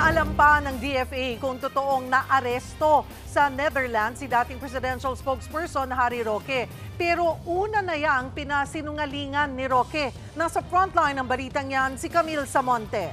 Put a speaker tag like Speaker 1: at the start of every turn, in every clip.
Speaker 1: Inaalam pa ng DFA kung totoong naaresto sa Netherlands si dating presidential spokesperson Harry Roque. Pero una na yang pinasinungalingan ni Roque. Nasa frontline ng balitang yan si Camille Samonte.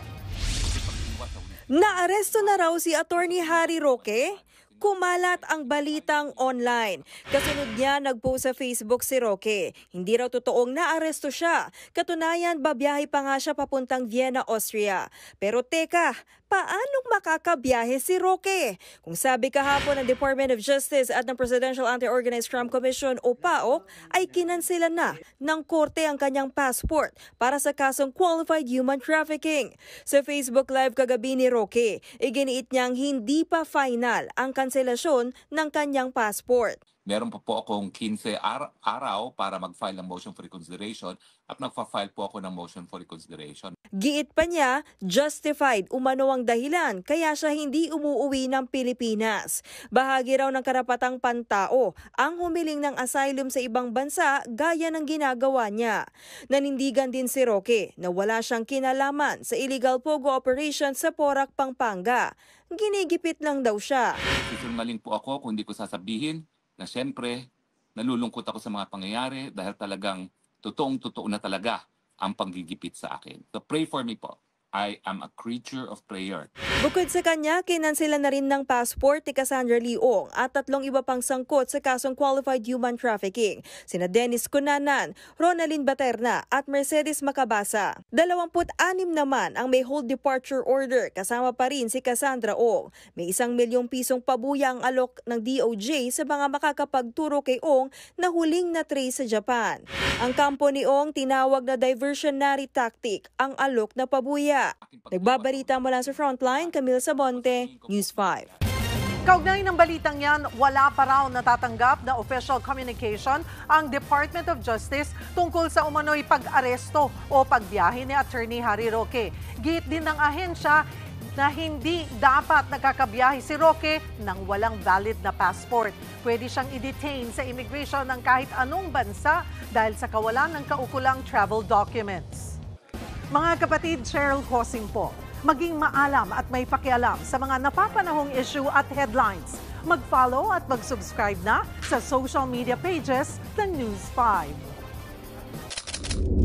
Speaker 2: Naaresto na raw si Attorney Harry Roque? Kumalat ang balitang online. Kasunod niya nagpost sa Facebook si Roque. Hindi raw totoong naaresto siya. Katunayan, babiyahe pa nga siya papuntang Vienna, Austria. Pero teka, paanong makakabiyahe si Roque? Kung sabi kahapon ng Department of Justice at ng Presidential Anti-Organized Crime Commission o PAOK, ay kinansela na ng korte ang kanyang passport para sa kasong qualified human trafficking. Sa Facebook Live kagabi ni Roque, iginiit niyang hindi pa final ang kanselasyon ng kanyang passport.
Speaker 3: Meron pa po akong 15 araw para mag-file ng motion for reconsideration at nagfa-file po ako ng motion for reconsideration.
Speaker 2: Giit pa niya, justified umano ang dahilan kaya siya hindi umuuwi ng Pilipinas. Bahagi raw ng karapatang pantao ang humiling ng asylum sa ibang bansa gaya ng ginagawa niya. Nanindigan din si Roque na wala siyang kinalaman sa illegal pogo operation sa Porac, Pampanga. Ginigipit lang daw siya.
Speaker 3: Sisinungaling po ako kung hindi ko sasabihin na siyempre, nalulungkot ako sa mga pangyayari dahil talagang totoong-totoo na talaga ang panggigipit sa akin. So pray for me po. I am a creature of prayer.
Speaker 2: Bukod sa kanya, kinansela na rin ng passport ni Cassandra Leong at 3 iba pang sangkot sa kasong qualified human trafficking. Sina Dennis Cunanan, Ronaldin Baterna at Mercedes Macabasa. 26 naman ang may hold departure order, kasama pa rin si Cassandra Ong. May 1 milyong pisong pabuya ang alok ng DOJ sa mga makakapagturo kay Ong na huling na-trace sa Japan. Ang kampo ni Ong tinawag na diversionary tactic ang alok na pabuya. Nagbabalita mula sa Frontline, Camille Samonte, News 5.
Speaker 1: Kaugnay ng balitang yan, wala pa raw natatanggap na official communication ang Department of Justice tungkol sa umano'y pag-aresto o pagbiyahe ni Attorney Harry Roque. Giit din ng ahensya na hindi dapat nakakabiyahe si Roque nang walang valid na passport. Pwede siyang i-detain sa immigration ng kahit anong bansa dahil sa kawalan ng kaukulang travel documents. Mga kapatid, Cheryl Hosing po, maging maalam at may pakialam sa mga napapanahong issue at headlines. Mag-follow at mag-subscribe na sa social media pages ng News 5.